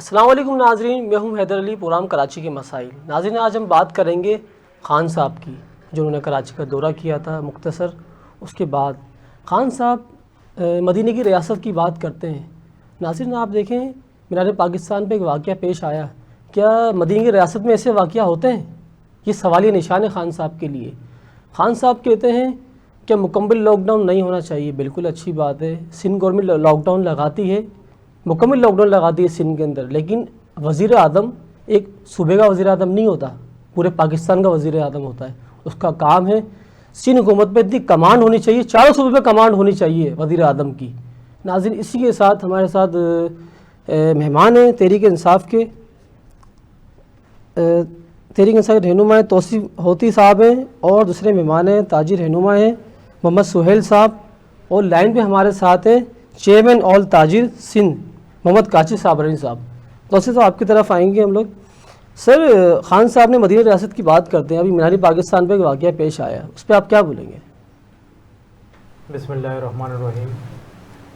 अस्सलाम वालेकुम नाज़रीन, मैं हूं हैदर अली, प्रोग्राम कराची के मसाइल। नाज़रीन, आज हम बात करेंगे ख़ान साहब की, जो उन्होंने कराची का दौरा किया था मुख्तसर। उसके बाद ख़ान साहब मदीने की रियासत की बात करते हैं। नाज़रीन, आप देखें, मीनार पाकिस्तान पे एक वाक़या पेश आया। क्या मदीने की रियासत में ऐसे वाक़या होते हैं? ये सवालिया निशान है ख़ान साहब के लिए। ख़ान साहब कहते हैं कि मुकम्मल लॉकडाउन नहीं होना चाहिए। बिल्कुल अच्छी बात है, सिंध गवर्नमेंट लॉकडाउन लगाती है, मुकम्मल लॉकडाउन लगाती है सिंध के अंदर, लेकिन वज़ीर आज़म एक सूबे का वज़ीर आज़म नहीं होता, पूरे पाकिस्तान का वज़ीर आज़म होता है। उसका काम है, सिंध हुकूमत पे इतनी कमांड होनी चाहिए, चारों सूबे पे कमांड होनी चाहिए वज़ीर आज़म की। नाज़रीन, इसी के साथ हमारे साथ मेहमान हैं तहरीक इंसाफ के रहनुमा तौसीफ़ होती साहब हैं, और दूसरे मेहमान हैं ताजिर रहनुमा हैं मोहम्मद सुहेल साहब, और लाइन पे हमारे साथ हैं चेयरमैन ऑल ताजिर सिंध मोहम्मद काशिफ साबरनी साहब। तौसीफ़ साहब आपकी तरफ आएंगे हम लोग। सर, ख़ान साहब ने मदीना रियासत की बात करते हैं, अभी मीनार पाकिस्तान पे एक वाक़या पेश आया, उस पर आप क्या बोलेंगे? बिस्मिल्लाहिर्रहमानिर्रहीम।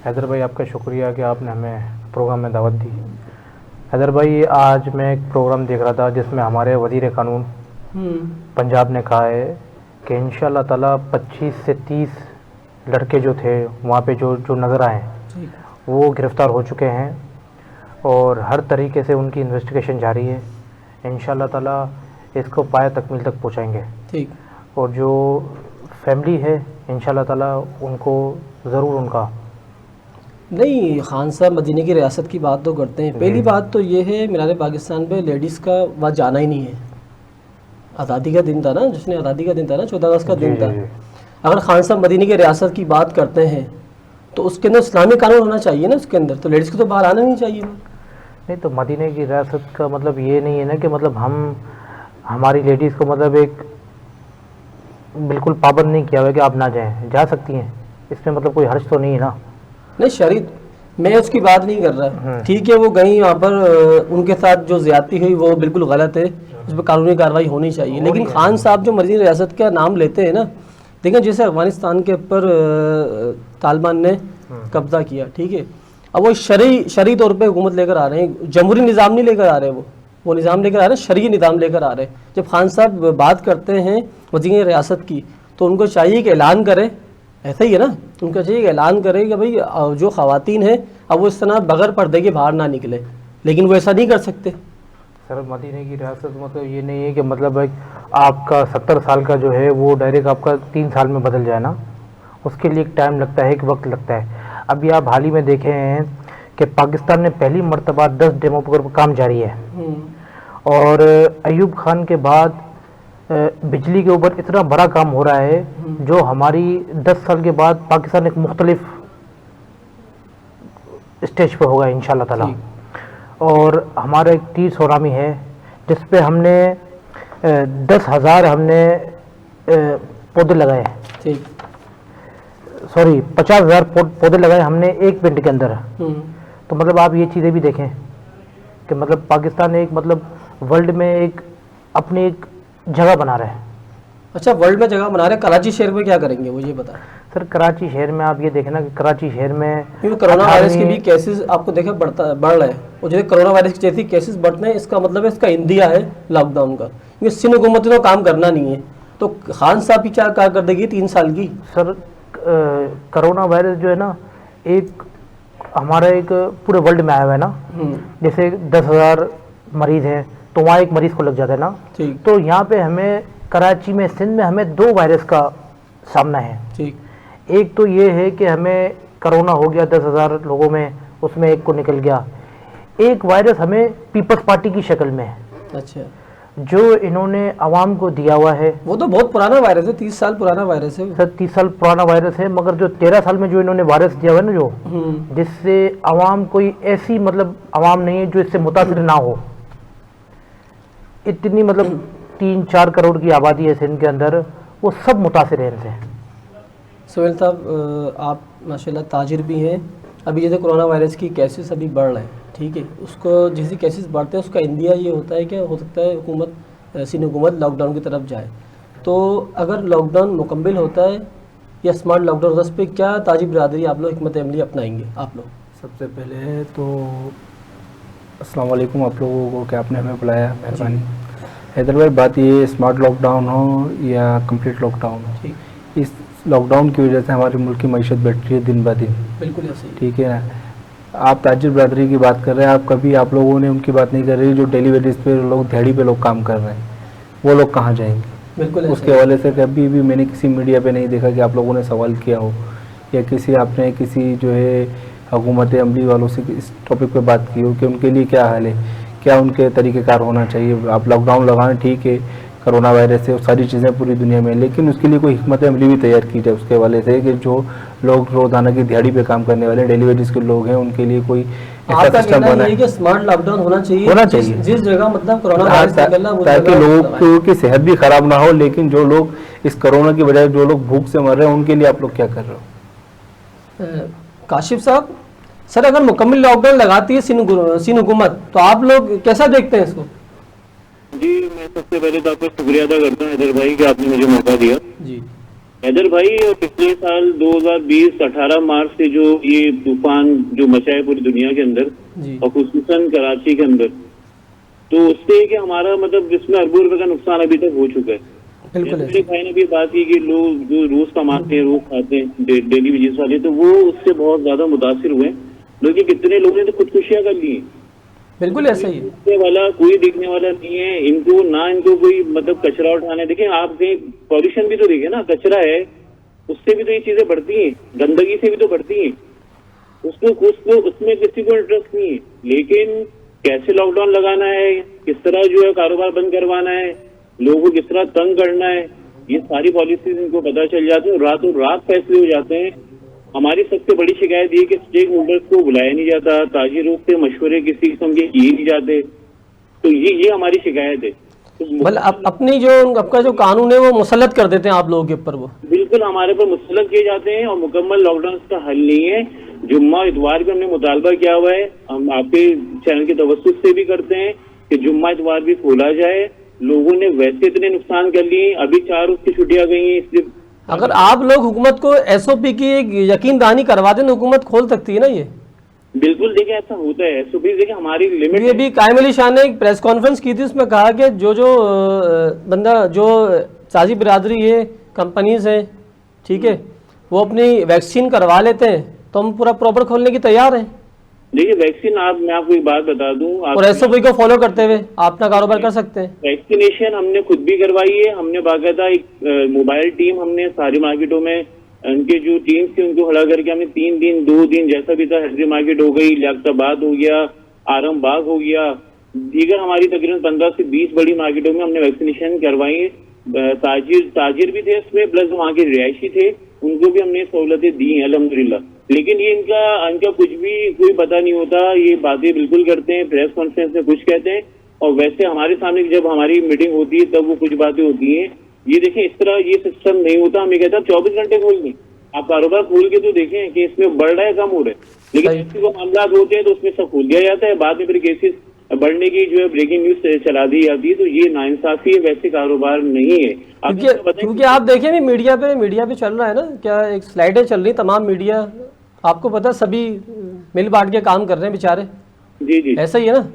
हैदर भाई, आपका शुक्रिया कि आपने हमें प्रोग्राम में दावत दी। हैदर भाई, आज मैं एक प्रोग्राम देख रहा था जिसमें हमारे वज़ीर कानून पंजाब ने कहा है कि इंशाअल्लाह ताला 25 से 30 लड़के जो थे वहाँ पे जो नज़र आए वो गिरफ़्तार हो चुके हैं, और हर तरीके से उनकी इन्वेस्टिगेशन जारी है। इंशाअल्लाह ताला इसको पाया तकमील तक पहुँचाएंगे। ठीक। और जो फैमिली है इंशाअल्लाह ताला उनको ज़रूर उनका नहीं, ख़ान साहब मदीने की रियासत की बात तो करते हैं। पहली बात तो ये है, मीनार पाकिस्तान पे लेडीज़ का वहाँ जाना ही नहीं है। आज़ादी का दिन था ना, जिसने आज़ादी का दिन था ना, 14 अगस्त का दिन था। अगर ख़ान साहब मदीने की रियासत की बात करते हैं तो उसके अंदर इस्लामी कानून होना चाहिए ना, उसके अंदर तो लेडीज़ को तो बाहर आना नहीं चाहिए। नहीं, तो मदीने की रियासत का मतलब ये नहीं है ना कि मतलब हमारी लेडीज़ को मतलब एक बिल्कुल पाबंद नहीं किया हुआ है कि आप ना जाएं, जा सकती हैं, इसमें मतलब कोई हर्ज तो नहीं है ना। नहीं, शरीत मैं उसकी बात नहीं कर रहा। ठीक है, वो गई वहाँ पर, उनके साथ जो ज्यादती हुई वो बिल्कुल गलत है, उस पर कानूनी कार्रवाई होनी चाहिए। लेकिन ख़ान साहब जो मदीना रियासत का नाम लेते हैं ना, देखें जैसे अफगानिस्तान के ऊपर तालिबान ने कब्जा किया, ठीक है, अब वो शरई तौर पे हुकूमत लेकर आ रहे हैं, जमहूरी निज़ाम नहीं लेकर आ रहे, वो निज़ाम लेकर आ रहे हैं, शरई निज़ाम लेकर आ रहे हैं। जब ख़ान साहब बात करते हैं मदीना रियासत की तो उनको चाहिए कि ऐलान करें, ऐसा ही है ना, उनका चाहिए कि ऐलान करें कि भाई जो ख़वातीन हैं अब वो इस तरह बगैर पर्दे के बाहर ना निकले, लेकिन वो ऐसा नहीं कर सकते। सर, मदीने की रियासत मतलब ये नहीं है कि मतलब आपका 70 साल का जो है वो डायरेक्ट आपका 3 साल में बदल जाए ना, उसके लिए एक टाइम लगता है, एक वक्त लगता है। अभी आप हाल ही में देखे हैं कि पाकिस्तान ने पहली मरतबा 10 डेमो पर काम जारी है, और अयूब खान के बाद बिजली के ऊपर इतना बड़ा काम हो रहा है जो हमारी 10 साल के बाद पाकिस्तान एक मुख्तलिफ स्टेज पे होगा इंशाल्लाह ताला। और हमारा एक तीर सोनामी है जिस पे हमने 10,000 हमने पौधे लगाए, सॉरी 50,000 पौधे लगाए हमने एक पिंड के अंदर। तो मतलब आप ये चीज़ें भी देखें कि मतलब पाकिस्तान एक मतलब वर्ल्ड में एक अपनी एक जगह बना रहा है। अच्छा, वर्ल्ड में जगह बना रहे हैं। कराची शहर में क्या करेंगे वो ये बता। सर, कराची शहर में आप ये देखें ना कि कराची शहर में कोरोना वायरस के भी केसेस आपको देखे बढ़ रहे हैं, और जैसे कोरोना वायरस के जैसे केसेस बढ़ते हैं, इसका मतलब है इसका इंदिया है लॉकडाउन का, क्योंकि सिंध हुकूमत ने तो काम करना नहीं है। तो ख़ान साहब की क्या कारकर्दगी 3 साल की? सर, कोरोना वायरस जो है ना, एक हमारा एक पूरे वर्ल्ड में आया हुआ है ना, जैसे 10,000 मरीज़ हैं तो वहाँ एक मरीज़ को लग जाता है ना, तो यहाँ पे हमें कराची में सिंध में हमें 2 वायरस का सामना है। ठीक, एक तो ये है कि हमें कोरोना हो गया 10,000 लोगों में, उसमें एक को निकल गया। एक वायरस हमें पीपल्स पार्टी की शक्ल में है, अच्छा, जो इन्होंने आवाम को दिया हुआ है। वो तो बहुत पुराना वायरस है, 30 साल पुराना वायरस है। सर, 30 साल पुराना वायरस है, मगर जो 13 साल में जो इन्होंने वायरस दिया हुआ है ना, जो जिससे आवाम कोई ऐसी मतलब आवाम नहीं है जो इससे मुतासिर ना हो। इतनी मतलब 3-4 करोड़ की आबादी है सिंध के अंदर, वो सब मुतासिर हैं इनसे। सुहेल साहब, आप माशाल्लाह ताजिर भी हैं। अभी जैसे कोरोना वायरस की केसेस अभी बढ़ रहे हैं, ठीक है, उसको जैसे केसेस बढ़ते हैं उसका इंदिया ये होता है कि हो सकता है सिंध हुकूमत लॉकडाउन की तरफ जाए। तो अगर लॉकडाउन मुकम्मल होता है या स्मार्ट लॉकडाउन, उस पर क्या ताजी बिरादरी आप लोग हिकमत अमली अपनाएंगे? आप लोग सबसे पहले तो अस्सलाम वालेकुम आप लोगों को कि आपने हमें बुलाया, मेहरबानी। हैदर भाई, बात ये स्मार्ट लॉकडाउन हो या कंप्लीट लॉकडाउन हो, इस लॉकडाउन की वजह से हमारे मुल्क की मईशत बढ़ रही है दिन ब दिन। बिल्कुल ऐसे ही। ठीक है ना। आप ताजिर बरादरी की बात कर रहे हैं, आप लोगों ने उनकी बात नहीं कर रही जो डेली वेजेस पे लोग, दिहाड़ी पे लोग काम कर रहे हैं, वो लोग कहाँ जाएंगे? बिल्कुल उसके हवाले से कभी भी मैंने किसी मीडिया पे नहीं देखा कि आप लोगों ने सवाल किया हो या आपने किसी जो है हुकूमत अमली वालों से इस टॉपिक पे बात की हो कि उनके लिए क्या हाल है, क्या उनके तरीक़ेकार होना चाहिए। आप लॉकडाउन लगाएं, ठीक है, कोरोना वायरस है, सारी चीज़ें पूरी दुनिया में, लेकिन उसके लिए कोई हिकमत अमली भी तैयार की जाए उसके हवाले से कि जो लोग रोज़ाना की दिहाड़ी पे काम करने वाले डेली वेजेस के लोग हैं उनके लिए कोई ऐसा सिस्टम बना है कि स्मार्ट लॉकडाउन होना चाहिए जिस जगह मतलब कोरोना वायरस निकलना, ताकि लोगों की सेहत भी खराब ना हो। लेकिन जो लोग इस कोरोना की वजह जो लोग भूख से मर रहे हैं उनके लिए आप लोग क्या कर रहे हो? काशिफ साहब, सर अगर मुकम्मल लॉकडाउन लगाती है सिंध हुकूमत तो आप लोग कैसा देखते हैं इसको? जी, मैं सबसे पहले तो आपका शुक्रिया अदा करता हूँ हैदर भाई कि आपने मुझे मौका दिया। जी हैदर भाई, पिछले साल 2020 18 मार्च से जो ये तूफान जो मचा है पूरी दुनिया के अंदर और खुसूसन कराची के अंदर, तो उससे कि हमारा मतलब इसमें अरबों रुपए का नुकसान अभी तक हो चुका है। बिल्कुल। भाई ने भी बात की कि लोग जो रोज कमाते हैं, रोज खाते हैं, डेली वेजेस वाले, तो वो उससे बहुत ज्यादा मुतासिर हुए। लेकिन कितने लोगों ने तो खुदकुशियां कर ली। बिल्कुल ऐसा ही है। वाला कोई देखने वाला नहीं है इनको, ना इनको कोई मतलब कचरा उठाने। देखिए आप कहीं पॉल्यूशन भी तो देखे ना, कचरा है उससे भी तो ये चीजें बढ़ती हैं, गंदगी से भी तो बढ़ती हैं। उसको उसमें किसी को इंटरेस्ट नहीं है। लेकिन कैसे लॉकडाउन लगाना है, किस तरह जो है कारोबार बंद करवाना है, लोगों को किस तरह तंग करना है, ये सारी पॉलिसीज इनको पता चल जाती है और रातों रात फैसले हो जाते हैं। हमारी सबसे बड़ी शिकायत ये कि स्टेक होल्डर्स को बुलाया नहीं जाता, ताजिरों से मशवरे किसी किस्म के किए नहीं जाते, तो ये हमारी शिकायत है। मतलब अपनी जो आपका जो कानून है वो मुसल्लत कर देते हैं आप लोगों के ऊपर, वो बिल्कुल हमारे पर मुसल्लत किए जाते हैं और मुकम्मल लॉकडाउन का हल नहीं है। जुम्मा इतवार भी हमने मुतालबा किया हुआ है, हम आपके चैनल के तवस्सुस से भी करते हैं कि जुम्मा इतवार भी खोला जाए। लोगों ने वैसे इतने नुकसान कर लिए, अभी 4 रोज की छुट्टियां गई हैं, इसलिए अगर आप लोग हुकूमत को एसओपी की एक यकीन दहानी करवा दें तो हुकूमत खोल सकती है ना ये। बिल्कुल, देखिए ऐसा होता है। एसओपी देखिए हमारी लिमिट। ये भी कायम अली शाह ने एक प्रेस कॉन्फ्रेंस की थी, उसमें कहा कि जो बंदा जो साजी बिरादरी है, कंपनीज हैं, ठीक है, वो अपनी वैक्सीन करवा लेते हैं तो हम पूरा प्रॉपर खोलने की तैयार हैं। देखिए वैक्सीन, मैं आपको एक बात बता दूं, और एसओपी को फॉलो करते हुए आप अपना कारोबार कर सकते हैं। वैक्सीनेशन हमने खुद भी करवाई है। हमने बाकायदा एक मोबाइल टीम हमने सारी मार्केटों में उनके जो टीम थी उनको खड़ा करके हमने 3 दिन 2 दिन जैसा भी था, हैदरी मार्केट हो गई, लियाकताबाद हो गया, आरम बाग हो गया, दीगर हमारी तकरीबन 15 से 20 बड़ी मार्केटों में हमने वैक्सीनेशन करवाई है। ताजिर भी थे उसमें, प्लस वहाँ के रिहायशी थे, उनको भी हमने सहूलतें दी हैं अल्हम्दुलिल्लाह। लेकिन ये इनका कुछ भी कोई पता नहीं होता, ये बातें बिल्कुल करते हैं, प्रेस कॉन्फ्रेंस में कुछ कहते हैं और वैसे हमारे सामने जब हमारी मीटिंग होती है तब वो कुछ बातें होती हैं। ये देखें, इस तरह ये सिस्टम नहीं होता। हमें कहता 24 घंटे खोल दें, आप कारोबार खोल के तो देखें कि इसमें बढ़ रहा है कम हो रहा है। लेकिन ऐसे को मामला होते हैं तो उसमें सब खोल दिया जाता है, बाद में फिर केसेस बढ़ने की जो है ब्रेकिंग न्यूज चला दी जाती है, तो ये नाइंसाफी है, वैसे कारोबार नहीं है। क्योंकि आप देखें भी मीडिया पे चल रहा है ना, क्या एक स्लाइडें चल रही, तमाम मीडिया आपको पता है सभी मिल बांट के काम कर रहे हैं बेचारे। जी ऐसा ही है ना,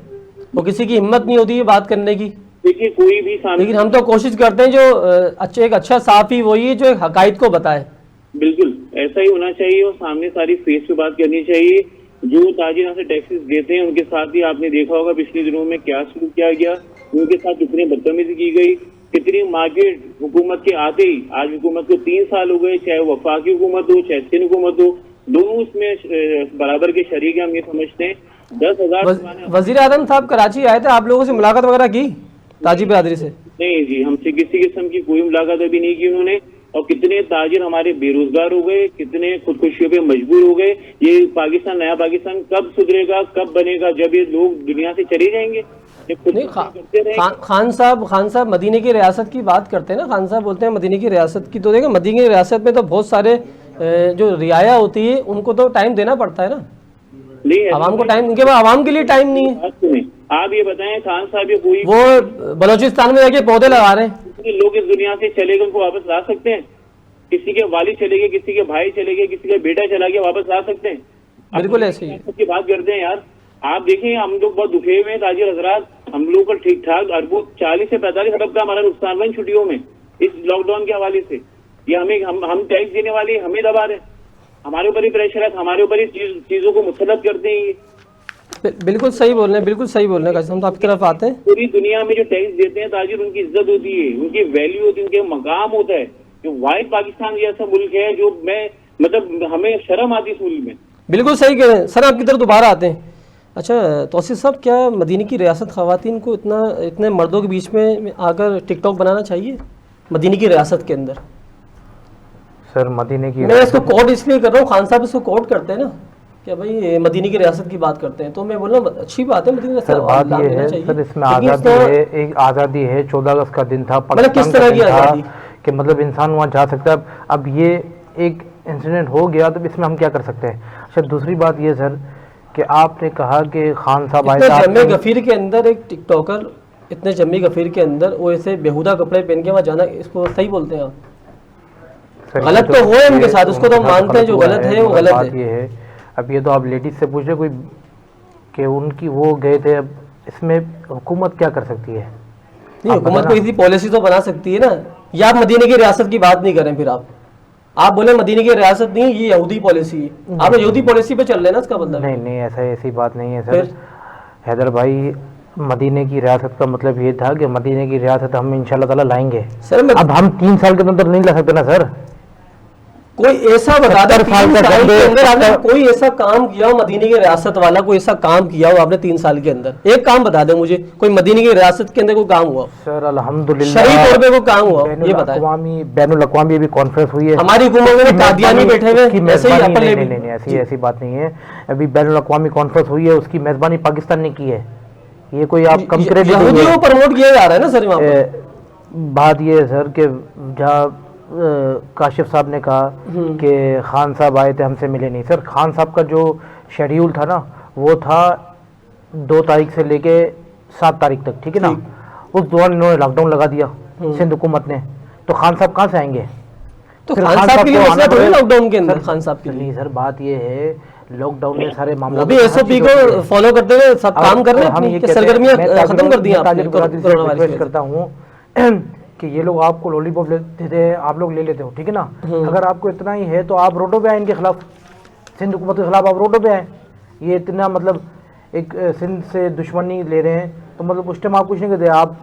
वो किसी की हिम्मत नहीं होती है बात करने की। देखिए कोई भी सामने, लेकिन हम तो कोशिश करते हैं जो एक अच्छा साफी वही है जो हकायत को बताए। बिल्कुल ऐसा ही होना चाहिए और सामने सारी फेस पे बात करनी चाहिए। जो ताजिर यहाँ से टैक्सेस देते हैं उनके साथ ही आपने देखा होगा पिछले दिनों में क्या शुरू किया गया, उनके साथ कितनी बदतमीजी की गई, कितनी मार्केट हुकूमत के आते ही, आज हुकूमत को 3 साल हो गए, चाहे वफाकी हुकूमत हो चाहे सिंध हुकूमत हो, दोनों उसमें बराबर के शरीक हैं। हम ये समझते हैं 10,000 वजीर आजम साहब कराची आए थे, आप लोगों से मुलाकात वगैरह की ताजी बिरादरी से? नहीं जी, हमसे किसी किस्म की कोई मुलाकात अभी नहीं की उन्होंने। और कितने ताजिर हमारे बेरोजगार हो गए, कितने खुदकुशियों पे मजबूर हो गए। ये पाकिस्तान, नया पाकिस्तान कब सुधरेगा, कब बनेगा? जब ये लोग दुनिया से चले जाएंगे। खान साहब मदीने की रियासत की बात करते हैं ना, खान साहब बोलते हैं मदीने की रियासत की, तो देखो मदीने की रियासत में तो बहुत सारे जो रियाया होती है उनको तो टाइम देना पड़ता है ना, आवाम को टाइम, उनके पास आवाम के लिए टाइम नहीं है। आप ये बताएं खान साहब, ये कोई वो बलोचिस्तान में जाके पौधे लगा रहे हैं, लोग इस दुनिया से चले गए, उनको वापस ला सकते हैं? किसी के वालिद चले गए, किसी के भाई चले गए, किसी का बेटा चला गया, वापस ला सकते हैं? बिल्कुल ऐसे ही की बात करते हैं यार। आप देखें हम लोग बहुत दुखे हुए हैं ताजिर हजरात, हम लोग का ठीक ठाक अरबों 40 से 45 अरब का हमारा नुकसान हुआ इन छुट्टियों में इस लॉकडाउन के हवाले से। ये हमें हम टैक्स देने वाले हमें दबा रहे, हमारे ऊपर ही प्रेशर है, हमारे ऊपर ही चीजों को मुसलत करते हैं ये। बिल्कुल सही बोल रहे हैं, बिल्कुल सही बोल रहे हैं। हम तो आपकी तरफ आते हैं। पूरी दुनिया में जो टैक्स देते हैं ताजिर, उनकी इज्जत होती है, उनकी वैल्यू होती है, उनके मकाम होता है। जो वाइड पाकिस्तान जैसा मुल्क है जो मैं मतलब हमें शर्म आती इस मुल्क में। बिल्कुल सही कह रहे हैं सर, आपकी तरफ दोबारा आते हैं। अच्छा तौसीफ साहब, क्या मदीने की रियासत ख़वातीन को इतने मर्दों के बीच में आकर टिकटॉक बनाना चाहिए मदीने की रियासत के अंदर? सर मदीने की मैं इसको कोट इसलिए कर रहा हूँ, खान साहब इसको कोट करते हैं ना क्या भाई मदीने की रियासत की बात करते हैं, तो मैं बोल रहा हूँ अच्छी बात है मदीने सर बात ये है सर इसमें आज़ादी है, एक आज़ादी है, 14 अगस्त का दिन था, मतलब किस तरह की आज़ादी कि मतलब इंसान वहाँ जा सकता है। अब ये एक इंसिडेंट हो गया तो इसमें हम क्या कर सकते हैं। अच्छा दूसरी बात ये सर कि आपने कहा कि खान साहब आए जम्मे गफीर के अंदर एक टिकटॉकर, इतने जम्मी गफीर के अंदर वो ऐसे बेहुदा कपड़े पहन के वहाँ जाना, इसको सही बोलते हैं आप? गलत तो हुआ है उनके साथ, उसको तो हम मानते हैं, जो गलत है वो गलत है। ये है अब ये तो आप लेडीज से पूछ रहे कोई कि उनकी वो गए थे, अब इसमें हुकूमत क्या कर सकती है? नहीं हुकूमत कोई सी पॉलिसी तो बना सकती है ना। या आप मदीने की रियासत की बात नहीं करें, फिर आप बोले मदीने की रियासत नहीं, ये यहूदी पॉलिसी है, आप यहूदी पॉलिसी पे चल रहे हैं ना, इसका मतलब नहीं ऐसी बात नहीं है सर। हैदर भाई मदीने की रियासत का मतलब ये था कि मदीने की रियासत हम इंशाल्लाह ताला लाएंगे सर। अब हम 3 साल के अंदर नहीं ला सकते ना सर। कोई ऐसा बता दे 3 साल के अंदर आपने कोई ऐसा काम किया हो मदीने की रियासत वाला, कोई ऐसा काम किया हो आपने 3 साल के अंदर, एक काम बता दे मुझे, कोई मदीने की रियासत के अंदर कोई काम हुआ सर? अल्हम्दुलिल्लाह शरीफ तौर पे कोई काम हुआ ये बताएं। बैनुल अक़वामी अभी कॉन्फ्रेंस हुई है, हमारी हुकूमत में कादियानी बैठे हुए ऐसे ही अपन नहीं ऐसी बात नहीं है। अभी बैनुल अक़वामी कॉन्फ्रेंस हुई है, उसकी मेजबानी पाकिस्तान ने की है। ये कोई आप कम क्रेडिट यहूदियों को प्रमोट किया जा रहा है ना सर वहाँ पे। बात ये है सर कि जहाँ काशिफ साहब ने कहा कि खान साहब आए थे हमसे मिले नहीं, सर खान साहब का जो शेड्यूल था ना वो था 2 तारीख से लेके 7 तारीख तक, ठीक है ना। उस दौरान इन्होंने लॉकडाउन लगा दिया सिंध हुकूमत ने, तो खान साहब कहाँ से आएंगे? तो खान साहब के लिए मसला थोड़ी लॉकडाउन के अंदर खान साहब के लिए नहीं सर, बात ये है लॉकडाउन में सारे मामले अभी एसओपी को फॉलो करते हुए सब काम कर रहे हैं, हम ये सरगर्मियां खत्म कर दी आपने। रिक्वेस्ट करता हूँ कि ये लोग आपको लॉलीपॉप देते हैं, आप लोग ले लेते हो, ठीक है ना। अगर आपको इतना ही है तो आप रोडों पे आए इनके खिलाफ, सिंध हुकूमत के खिलाफ आप रोडों पे आए। ये इतना मतलब एक सिंध से दुश्मनी ले रहे हैं, तो मतलब उस टाइम आप कुछ नहीं कहते, आप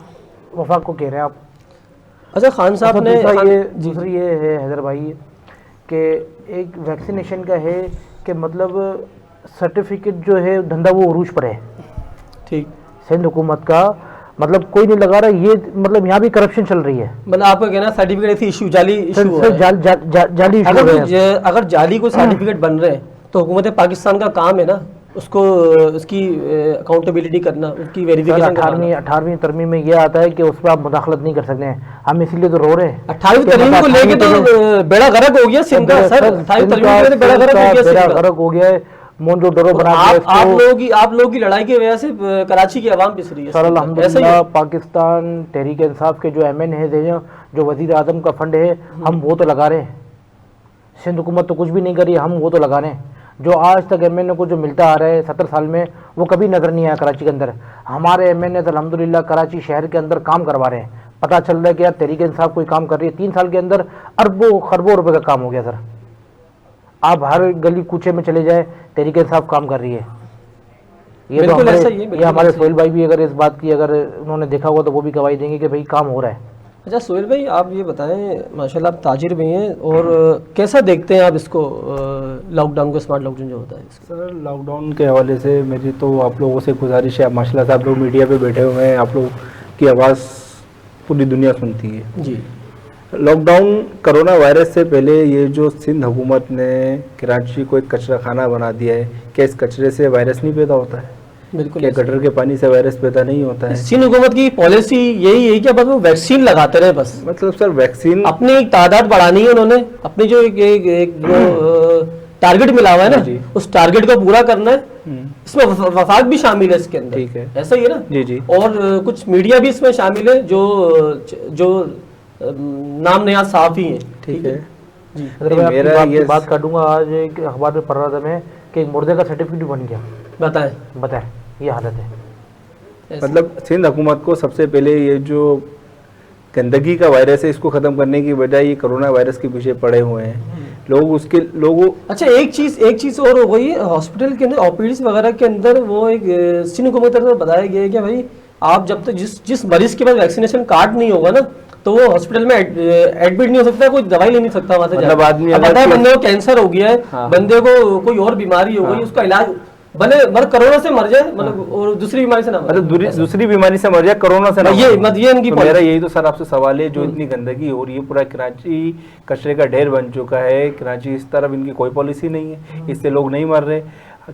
वफाक को कह रहे हैं आप। अच्छा खान साहब ने दूसरी ये है हैदर भाई कि एक वैक्सीनेशन का है कि मतलब सर्टिफिकेट जो है धंधा वो उरूज पर है, ठीक। सिंध हुकूमत का मतलब कोई नहीं लगा रहा, ये मतलब यहाँ भी करप्शन चल रही है। मतलब आपका कहना सर्टिफिकेट ऐसी इशू जाली इशू जाली अगर जाली कोई सर्टिफिकेट बन रहे हैं तो हुकूमत पाकिस्तान का काम है ना उसको उसकी अकाउंटेबिलिटी करना, उसकी वेरिफिकेशन। 18वीं तरमीम में ये आता है कि उस पर आप मुदाखलत नहीं कर सकते हैं, हम इसीलिए तो रो रहे हैं। 18वीं तरमीम को लेके तो बेड़ा गर्क हो गया सिंध का सर, 18वीं तरमीम में बेड़ा गर्क हो गया है। मोन्जो डोरो बना आप लोगों की लड़ाई की वजह से कराची की आवाम पिस रही है। सर अल्हम्दुलिल्लाह पाकिस्तान तहरीक इंसाफ के जो एमएन है, जो वजीर आजम का फंड है, हम वो तो लगा रहे हैं। सिंध हुकूमत तो कुछ भी नहीं करी, हम वो तो लगा रहे हैं। जो आज तक एमएनए को जो मिलता आ रहा है 70 साल में, वो कभी नजर नहीं आया कराची के अंदर। हमारे एमएनए तो अल्हम्दुलिल्लाह कराची शहर के अंदर काम करवा रहे हैं। पता चल रहा है कि यार तहरीक इंसाफ कोई काम कर रही है। 3 साल के अंदर अरबों खरबों रुपए का काम हो गया सर। आप हर गली कूचे में चले जाए, तहरीक इंसाफ काम कर रही है। ये तो हमारे सोहेल भाई भी अगर इस बात की अगर उन्होंने देखा हुआ तो वो भी गवाही देंगे कि भाई काम हो रहा है। अच्छा सोहेल भाई आप ये बताएं, माशाल्लाह आप ताजिर भी हैं, और कैसा देखते हैं आप इसको लॉकडाउन को, स्मार्ट लॉकडाउन जो होता है इसको? सर लॉकडाउन के हवाले से मेरी तो आप लोगों से गुजारिश है, माशाल्लाह से आप लोग मीडिया पे बैठे हुए हैं, आप लोग की आवाज़ पूरी दुनिया सुनती है जी। लॉकडाउन कोरोना वायरस से पहले ये जो सिंध हुकूमत ने कराची को एक कचरा खाना बना दिया है, क्या इस कचरे से वायरस नहीं पैदा होता है? बिल्कुल। क्या गटर के पानी से वायरस पैदा नहीं होता है? सिंध हुकूमत की पॉलिसी यही है कि बस वो वैक्सीन लगाते रहे बस। मतलब सर वैक्सीन अपनी एक तादाद बढ़ानी है उन्होंने, अपनी जो एक जो टारगेट मिला हुआ है ना, उस टारगेट को पूरा करना है। इसमें वफाक भी शामिल है इसके अंदर, ठीक है, ऐसा ही है ना जी जी। और कुछ मीडिया भी इसमें शामिल है जो नाम नया साफ ही है, ठीक है जी। अगर मैं मेरा ये बात काटूंगा, आज एक अखबार में पढ़ रहा था मैं कि एक मुर्दे का सर्टिफिकेट बन गया। बताएं, ये हालत है। मतलब सिंध हुकूमत को सबसे पहले ये जो गंदगी का वायरस है इसको ख़त्म करने की बजाय ये कोरोना वायरस के पीछे पड़े हुए हैं लोगों। अच्छा, एक चीज़ और हो गई, हॉस्पिटल के अंदर ओपीडीज वगैरह के अंदर वो एक सिंध हुकूमत की तरफ से बताया गया है कि भाई आप जब तक जिस मरीज के पास वैक्सीनेशन कार्ड नहीं होगा ना तो वो हॉस्पिटल में एडमिट नहीं हो सकता, कोई दवाई ले नहीं सकता वहाँ से। मतलब आदमी पता है बंदे को कैंसर हो गया है, हाँ। बंदे को कोई और बीमारी हो गई, उसका इलाज भले मतलब कोरोना से मर जाए, मतलब और दूसरी बीमारी से ना मर, मतलब दूसरी बीमारी से मर जाए, कोरोना से ना ये इनकी तो मेरा यही तो सर आपसे सवाल है, जो इतनी गंदगी हो रही है, पूरा कराची कचरे का ढेर बन चुका है, कराची इस तरफ इनकी कोई पॉलिसी नहीं है, इससे लोग नहीं मर रहे।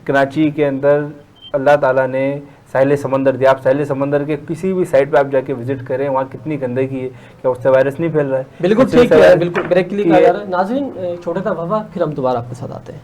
कराची के अंदर अल्लाह ताला ने साहिल समंदर दिया, आप साहिल समंदर के किसी भी साइड पे आप जाके विजिट करें, वहाँ कितनी गंदगी है, क्या उससे वायरस नहीं फैल रहा है? बिल्कुल ठीक है, बिल्कुल ब्रेक के लिए कहा जा रहा है। नाज़रीन छोटा सा वफा, फिर हम दोबारा आपके साथ आते हैं।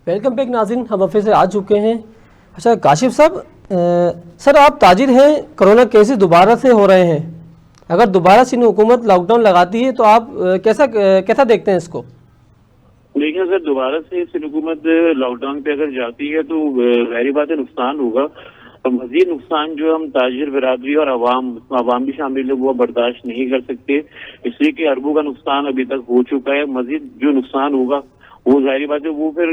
वेलकम बैक नाज़रीन, हम वफे से आ चुके हैं। अच्छा काशिफ साहब, सर आप ताजिर हैं, कोरोना केसेस दोबारा से हो रहे हैं, अगर दोबारा सिंध हुकूमत लॉकडाउन लगाती है तो आप कैसा देखते हैं इसको? देखिए, अगर दोबारा से सिंध हुकूमत लॉकडाउन पे अगर जाती है तो जाहिर बात है नुकसान होगा, और मजीद नुकसान जो हम ताजिर बिरादरी और अवाम भी शामिल है वो बर्दाश्त नहीं कर सकते, इसलिए कि अरबों का नुकसान अभी तक हो चुका है। मजीद जो नुकसान होगा वो जाहिर बात है वो फिर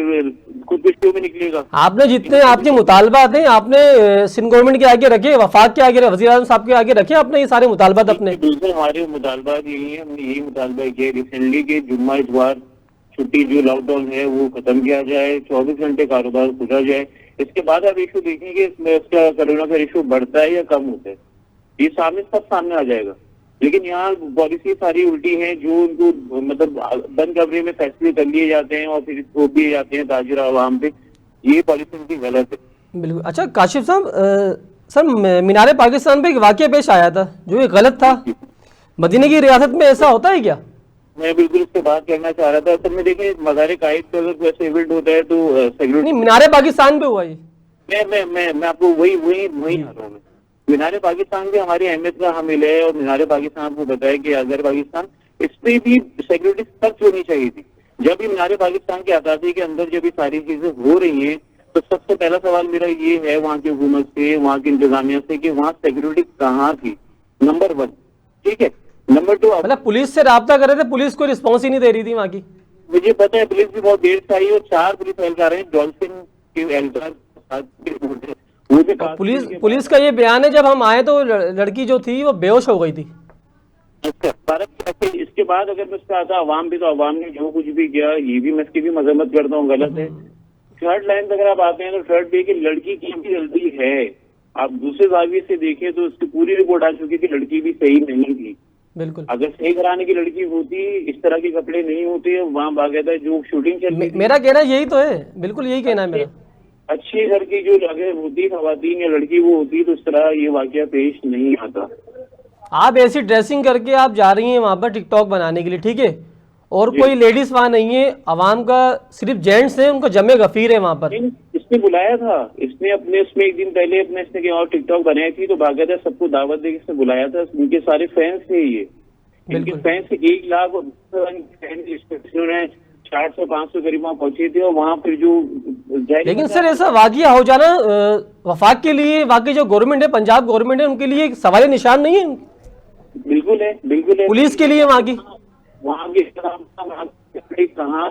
कुछ पिछड़ों में निकलेगा। आपने जितने आपके मुतालबात हैं आपने सिंध गवर्नमेंट के आगे रखे, वफाक के आगे, वज़ीर आज़म साहब के आगे रखे अपने ये सारे मुतालबात अपने? बिल्कुल, हमारे मुतालबात यही है, हमने यही मुतालबा किया रिसेंटली कि जुम्मा इतवार छुट्टी जो लॉकडाउन है वो खत्म किया जाए, 24 घंटे कारोबार खुला जाए। इसके बाद आप इशू देखेंगे इसमें इसका कोरोना का इशू बढ़ता है या कम होता है, ये सब सामने आ जाएगा। लेकिन यहाँ पॉलिसी सारी उल्टी है, जो उनको मतलब बंद कमरे में फैसले कर लिए जाते हैं और फिर थोप दिए जाते हैं ताजिर आवाम पे, ये पॉलिसी उनकी गलत है। बिल्कुल। अच्छा काशिफ साहब, सर मीनार पाकिस्तान पे एक वाकया पेश आया था जो ये गलत था, मदीने की रियासत में ऐसा होता है क्या? मैं बिल्कुल इससे बात करना चाह रहा था। असल में देखिए, मज़ार कायद पे अगर कोई इवेंट होता है तो नहीं, मीनार पाकिस्तान पे हुआ ये। मैं आपको वही आ रहा हूँ। मीनार पाकिस्तान भी हमारी अहमियत का हामिल है, और मीनार पाकिस्तान को बताया कि अगर पाकिस्तान इस पे भी सिक्योरिटी सख्त होनी चाहिए थी। जब भी मीनार पाकिस्तान की आज़ादी के अंदर जब ये सारी चीजें हो रही हैं तो सबसे पहला सवाल मेरा ये है वहाँ की हुकूमत से, वहाँ की इंतजामिया से, कि वहाँ सिक्योरिटी कहाँ थी, नंबर 1। ठीक है, नंबर 2, मतलब पुलिस से राब्ता कर रहे थे, पुलिस कोई रिस्पॉन्स ही नहीं दे रही थी वहाँ की? मुझे पता है पुलिस भी बहुत देर से आई, और 4 पुलिस एहलकार हैं, डॉल्फिन के एहलकार। पुलिस का ये बयान है जब हम आए तो लड़की जो थी वो बेहोश हो गई थी। अच्छा, इसके बाद अगर मैं उसका आता अवाम भी, तो अवाम ने जो कुछ भी किया, ये भी मैं इसकी भी मजम्मत करता हूँ, गलत है। थर्ड लाइन अगर आप आते हैं तो थर्ड पे कि लड़की की भी गलती है। आप दूसरे जाविये से देखें तो उसकी पूरी रिपोर्ट आ चुकी है कि लड़की भी सही नहीं थी। बिल्कुल, अगर सही कराने की लड़की होती, इस तरह के कपड़े नहीं होते, वहाँ बाकायदा जो शूटिंग चल रही, मेरा कहना यही तो है, बिल्कुल यही कहना है मेरा। अच्छी घर की जो अगर होती खवातीन या लड़की वो होती तो इस तरह ये वाकया पेश नहीं आता। आप ऐसी ड्रेसिंग करके आप जा रही हैं वहाँ पर टिकटॉक बनाने के लिए, ठीक है, और कोई लेडीज वहाँ नहीं है, अवाम का सिर्फ जेंट्स है, उनको जमे गफीर है वहाँ पर। इसने बुलाया था, इसने अपने उसमें एक दिन पहले अपने इसने और टिकटॉक बनाई थी, तो बाकायदा सबको दावत देकर इसने बुलाया था। उनके सारे फैंस थे, ये इनके फैंस 1 लाख इन्होंने 400-500 करीब वहाँ पहुंचे थे, और वहाँ फिर जो लेकिन सर ऐसा वाकया हो जाना वफाक के लिए, वाकई जो गवर्नमेंट है, पंजाब गवर्नमेंट है, उनके लिए एक सवाल निशान नहीं है? बिल्कुल है, बिल्कुल है। पुलिस के लिए वहाँ की कहाँ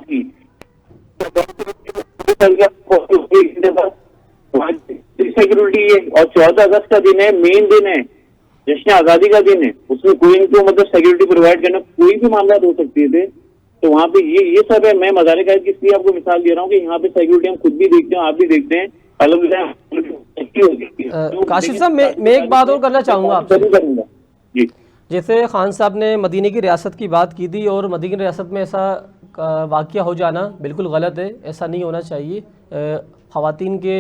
थी? सिक्योरिटी है, और 14 अगस्त का दिन है, मेन दिन है, जश्न आजादी का दिन है, उसमें कोई इनको मतलब सिक्योरिटी प्रोवाइड करना, कोई भी मामला हो सकते थे। तो वहाँ पे ये सब है। मैं मज़ार कायद की इसलिए आपको मिसाल दे रहा हूँ कि यहाँ पे सिक्योरिटी हम खुद भी देखते हैं, आप भी देखते हैं। काशिफ साहब, मैं एक बात और करना चाहूँगा आपसे। जी, जैसे खान साहब ने मदीने की रियासत की बात की थी और मदीने की रियासत में ऐसा वाक़या हो जाना बिल्कुल गलत है, ऐसा नहीं होना चाहिए। ख़वातीन के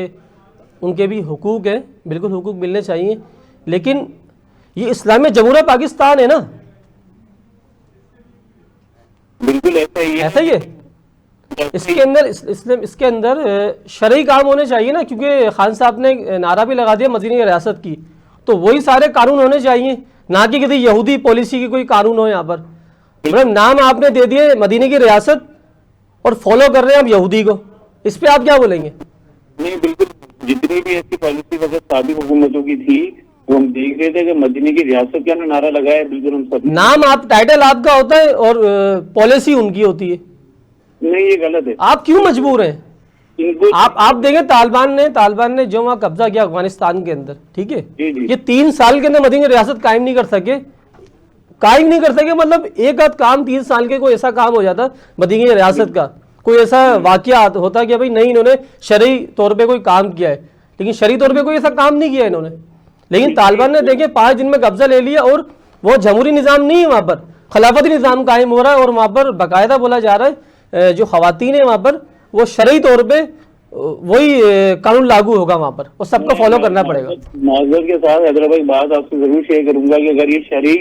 उनके भी हुकूक हैं, बिल्कुल हुकूक मिलने चाहिए। लेकिन ये इस्लामी जमहूरियत पाकिस्तान है ना, बिल्कुल ऐसा ही है। ऐसा ही है। इसके अंदर शरई काम होने चाहिए ना, क्योंकि खान साहब ने नारा भी लगा दिया मदीने की रियासत की, तो वही सारे कानून होने चाहिए, ना कि किसी यहूदी पॉलिसी की कोई कानून हो यहाँ पर। मतलब नाम आपने दे दिए मदीने की रियासत और फॉलो कर रहे हैं आप यहूदी को, इस पे आप क्या बोलेंगे? नहीं, बिल्कुल जितनी भी ऐसी पॉलिसी वजह साबिक हुकूमतों की थी वो हम देख रहे थे कि मदीने की रियासत क्या नारा लगाया, बिल्कुल हम सब। नाम आप, टाइटल आपका होता है और पॉलिसी उनकी होती है। नहीं, ये गलत है। आप क्यों मजबूर हैं? इनको आप देखें तालिबान ने जो वहाँ कब्जा किया अफगानिस्तान के अंदर, ठीक है, जी, जी। ये 3 साल के अंदर मदीने की रियासत कायम नहीं कर सके। मतलब एक आध काम 3 साल के कोई ऐसा काम हो जाता मदीने की रियासत का, कोई ऐसा वाकया होता कि भाई नहीं इन्होंने शरई तौर पे कोई काम किया है, लेकिन शरई तौर पे कोई ऐसा काम नहीं किया इन्होंने। लेकिन तालिबान ने देखे 5 दिन में कब्जा ले लिया और वो जमहूरी निज़ाम नहीं है, वहाँ पर खिलाफती निज़ाम कायम हो रहा है और वहाँ पर बाकायदा बोला जा रहा है जो ख़वातीन है वहाँ पर वो शरई तौर पे वही कानून लागू होगा वहाँ पर और सबको फॉलो करना पड़ेगा। माजरत के साथ हैदराबाद बात आपसे जरूर शेयर करूंगा कि अगर ये शरई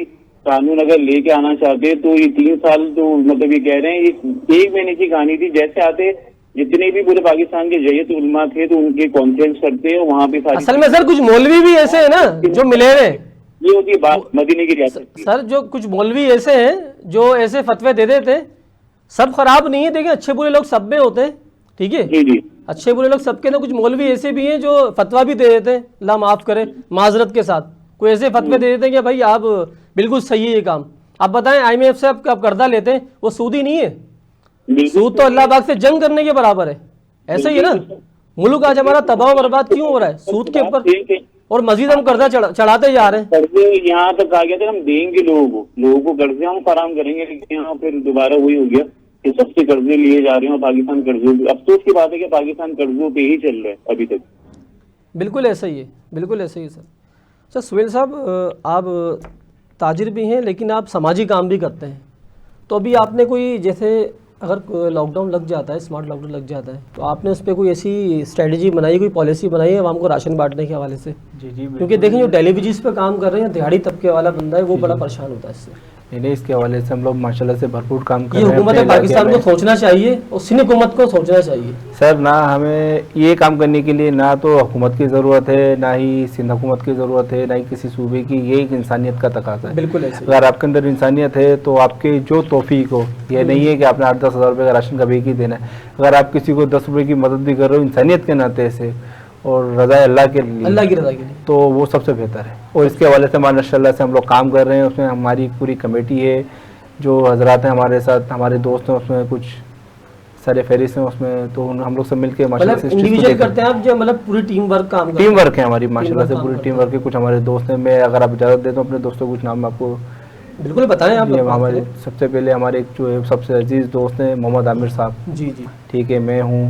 कानून अगर लेके आना चाहते तो ये 3 साल तो मतलब ये कह रहे हैं ये 1 महीने की कहानी थी। जैसे आते जितने भी पूरे पाकिस्तान के जयत उलमा थे तो उनके कॉन्फ्रेंस करते हैं वहाँ पे असल में सर कुछ मौलवी भी ऐसे है ना जो मिले हुए, ये होती है बात मदीने की रियासत की। सर जो कुछ मौलवी ऐसे हैं जो ऐसे फतवे दे देते, सब खराब नहीं है, देखिए अच्छे बुरे लोग सब में होते हैं, ठीक है, जी जी, अच्छे बुरे लोग सबके ना, कुछ मौलवी ऐसे भी हैं जो फतवा भी दे देते हैं, अल्लाह माफ़ करे माजरत के साथ, कोई ऐसे फतवे दे देते हैं कि भाई आप बिल्कुल सही है ये काम। आप बताएं IMF से आप कर्जा लेते हैं, वो सूदी नहीं है, सूद तो अल्लाह पाक से जंग करने के बराबर है। ऐसा ही है ना, मुल्क आज हमारा तबाह बर्बाद क्यों हो रहा है सूद के ऊपर, और मजीद हम कर्जा चढ़ाते जा रहे हैं। कर्जे यहाँ तक आ गया था हम देंगे लोगों को कर्जे हम फराम करेंगे, लेकिन यहाँ फिर दोबारा वही हो गया कि सबसे कर्जे लिए जा रहे हैं। पाकिस्तान कर्जों, अफसोस की बात है कि पाकिस्तान कर्जों पे ही चल रहा है अभी तक। बिल्कुल ऐसा ही है, बिल्कुल ऐसा ही है सर। अच्छा सुहेल साहब, आप ताजिर भी हैं लेकिन आप समाजी काम भी करते हैं, तो अभी आपने कोई जैसे अगर लॉकडाउन लग जाता है, स्मार्ट लॉकडाउन लग जाता है, तो आपने उस पर कोई ऐसी स्ट्रेटजी बनाई, कोई पॉलिसी बनाई है आवाम को राशन बांटने के हवाले से? जी, क्योंकि देखें जो टेलीविजन पे काम कर रहे हैं दिहाड़ी तबके वाला बंदा है वो बड़ा परेशान होता है इससे। नहीं, इसके हवाले से हम लोग माशाल्लाह से भरपूर काम कर रहे ये हैं। हुकूमत पाकिस्तान को सोचना चाहिए और सिंध हुकूमत को सोचना चाहिए सर, ना हमें ये काम करने के लिए ना तो हुकूमत की ज़रूरत है, ना ही सिंध हुकूमत की ज़रूरत है, ना ही किसी सूबे की, ये एक इंसानियत का तकाज़ा है। बिल्कुल ऐसे। अगर आपके अंदर इंसानियत है तो आपके जो तौफीक हो, ये नहीं है कि आपने 8-10 हज़ार रुपये का राशन का एक ही देना है। अगर आप किसी को 10 रुपये की मदद भी कर रहे हो इंसानियत के नाते से और रज़ा अल्लाह के लिए, अल्लाह की रज़ा के लिए, तो वो सबसे बेहतर है। और इसके हवाले से माशाल्लाह से हम लोग काम कर रहे हैं। उसमें हमारी पूरी कमेटी है, जो हजरात हैं हमारे साथ, हमारे दोस्त हैं, उसमें कुछ सारे फहरिस्त हैं उसमें, तो हम लोग सब मिलकर माशाल्लाह से इंडिविजुअल करते हैं आप जो मतलब पूरी टीम वर्क काम टीम वर्क है हमारी माशाल्लाह से, पूरी टीम वर्क है। कुछ हमारे दोस्त हैं, मैं अगर आप इजाज़त देते हो अपने दोस्तों को कुछ नाम आपको बिल्कुल बताएं आप। हमारे सबसे पहले हमारे जो है सबसे अजीज़ दोस्त हैं मोहम्मद आमिर साहब, जी जी, ठीक है, मैं हूँ,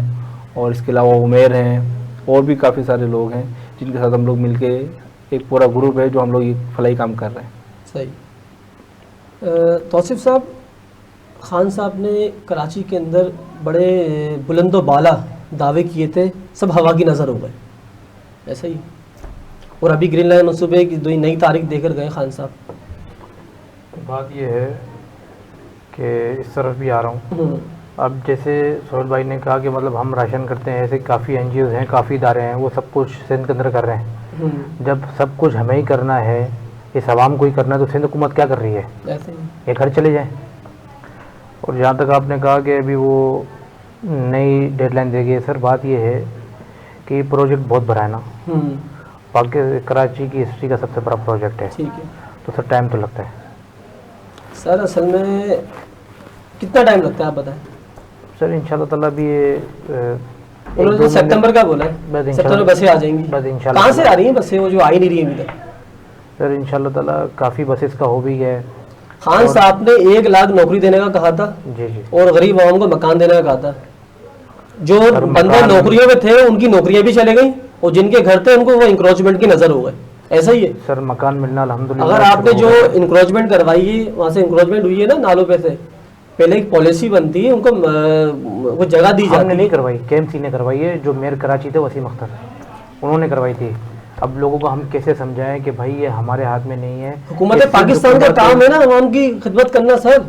और इसके अलावा उमेर हैं, और भी काफ़ी सारे लोग हैं जिनके साथ हम लोग मिलके एक पूरा ग्रुप है जो हम लोग ये फलाई काम कर रहे हैं। सही। तौसीफ साहब, खान साहब ने कराची के अंदर बड़े बुलंदो बाला दावे किए थे, सब हवा की नज़र हो गए, ऐसा ही, और अभी ग्रीन लाइन मनसूबे की नई तारीख देकर गए खान साहब। बात ये है कि इस तरफ भी आ रहा हूँ। अब जैसे सोहेल भाई ने कहा कि मतलब हम राशन करते हैं, ऐसे काफ़ी NGOs हैं, काफ़ी इदारे हैं, वो सब कुछ सिंध के अंदर कर रहे हैं। जब सब कुछ हमें ही करना है, इस आवाम को ही करना है, तो सिंध हुकूमत क्या कर रही है? ऐसे ही ये घर चले जाएं। और जहाँ तक आपने कहा कि अभी वो नई डेडलाइन देगी, सर बात ये है कि प्रोजेक्ट बहुत बड़ा है ना, कराची की हिस्ट्री का सबसे बड़ा प्रोजेक्ट है, ठीक है, तो सर टाइम तो लगता है। सर असल में कितना टाइम लगता है आप बताएं? सर इंशाल्लाह ताला भी ये उन्होंने तो सितंबर का बोला है, सितंबर में बसें आ जाएंगी। बस इंशाल्लाह। कहाँ से आ रही हैं बसें, वो जो आई नहीं रही अभी तक? सर इंशाल्लाह ताला काफ़ी बसेस का हो भी गया। खान साहब ने 1 लाख नौकरी देने का कहा था, जी जी, और गरीब आवाम को मकान देने का कहा था। जो बंदे नौकरियों में थे उनकी नौकरियां भी चले गई, और जिनके घर थे उनको वो इंक्रोचमेंट की नजर हो गए। ऐसा ही है सर मकान मिलना अल्हम्दुलिल्लाह। अगर आपने जो इंक्रोचमेंट करवाई है वहाँ से इंक्रोचमेंट हुई है ना नालों पे से, पहले एक पॉलिसी बनती है उनको वो जगह दी हमने जाती नहीं है। करवाई, KMC ने करवाई है, जो मेयर कराची थे वसीम अख्तर, उन्होंने करवाई थी। अब लोगों को हम कैसे समझाएं कि भाई ये हमारे हाथ में नहीं है, हुकूमत पाकिस्तान का काम है ना अवाम की खिदमत करना सर।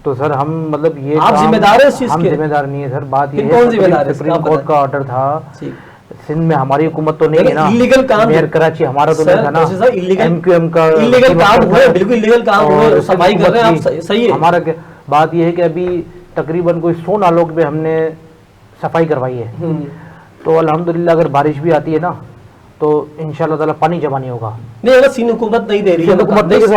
तो सर हम मतलब ये आप काम- जिम्मेदार हैं इस चीज़ हम के? जिम्मेदार नहीं है सर। बात ये फिर है कौन जिम्मेदार है इसका? सुप्रीम आप कोर्ट बताएं। का ऑर्डर था, ठीक। सिंध में हमारी हुकूमत तो नहीं है ना, इलीगल काम मेयर कराची हमारा तो नहीं था ना, MQM का इलीगल काम हुए, बिल्कुल इलीगल काम हुए, और सफाई कर रहे हैं आप, हुकूमत की- सही है। हमारा बात ये है कि अभी तकरीबन कोई 100 नालों पे हमने सफाई करवाई है। तो अल्हम्दुलिल्लाह अगर बारिश भी आती है ना तो इंशाल्लाह ताला पानी जमा नहीं होगा। नहीं अगर सिंध हुकूमत नहीं दे रही है सिंध हुकूमत देगी तो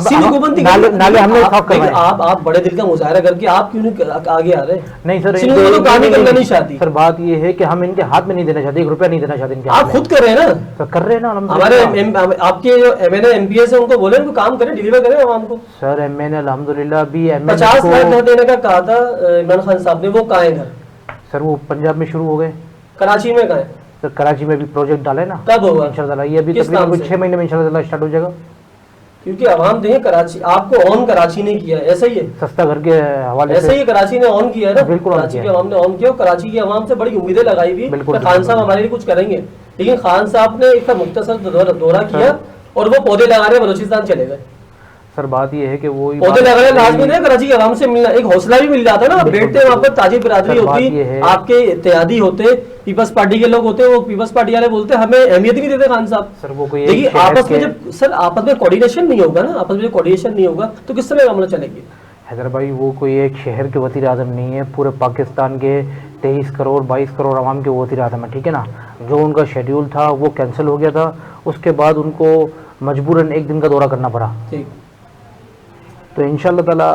सिंध हुकूमत नहीं नाले हमने साफ करवाए। आप बड़े दिल का मुजाहरा करके आप क्यों नहीं आगे आ रहे? नहीं सर, सिंध को तो काम ही करना नहीं चाहती। सर बात ये है कि हम इनके हाथ में नहीं देना चाहते, 1 रुपया नहीं देना चाहते इनके हाथ आप में। खुद कर रहे हैं ना, सर कर रहे हैं ना हमारे अल्हम्दुलिल्लाह। आपके जो MNA MPS है उनको बोले उनको काम करें, डिलीवर करें आवाम को। सर मैंने अल्हम्दुलिल्लाह भी 50 लाख घर देने का कहा था इमरान खान साहब ने, वो कहाँ है घर? सर वो पंजाब में शुरू हो गए, कराची में कहाँ है? सर कराची में भी प्रोजेक्ट डाले ना, कब होगा? इंशाल्लाह ये अभी किस तकरीबन नाम से? 6 महीने में इंशाल्लाह स्टार्ट हो जाएगा। क्योंकि आवाम देखे कराची आपको ऑन कराची ने किया है, ऐसा ही है, सस्ता घर के हवाले ऐसे से ही कराची ने ऑन किया है ना, बिल्कुल ऑन कराची किया की है। आवाम ने ऑन किया और कराची की आवाम से बड़ी उम्मीदें लगाई हुई बिल्कुल, कि खान साहब हमारे लिए कुछ करेंगे, लेकिन खान साहब ने एक मुख्तसर दौरा किया और वो पौधे लगाने बलूचिस्तान चले गए। सर बात ये है कि वो पौधे लगाने लाजमी नहीं, कराची की आवाम से मिलना एक हौसला भी मिल जाता है ना, बैठते वहाँ पर ताजी बिरादरी सर, बात ये होती, है- आपके इत्तेहादी होते, पीपल्स पार्टी के लोग होते, वो पीपल्स पार्टी वाले बोलते हमें अहमियत ही नहीं देते खान साहब। सर वो कोई एक देखिए शहर आपस में के- जब सर आपस में कोऑर्डिनेशन नहीं होगा ना, आपस में कोऑर्डिनेशन नहीं होगा तो किस तरह मामला चलेगी? हैदर भाई वो कोई एक शहर के वज़ीर आज़म नहीं है, पूरे पाकिस्तान के 23 करोड़ 22 करोड़ आवाम के वज़ीर आज़म है, ठीक है ना। जो उनका शेड्यूल था वो कैंसिल हो गया था, उसके बाद उनको मजबूरन 1 दिन का दौरा करना पड़ा। ठीक, तो इंशाल्लाह ताला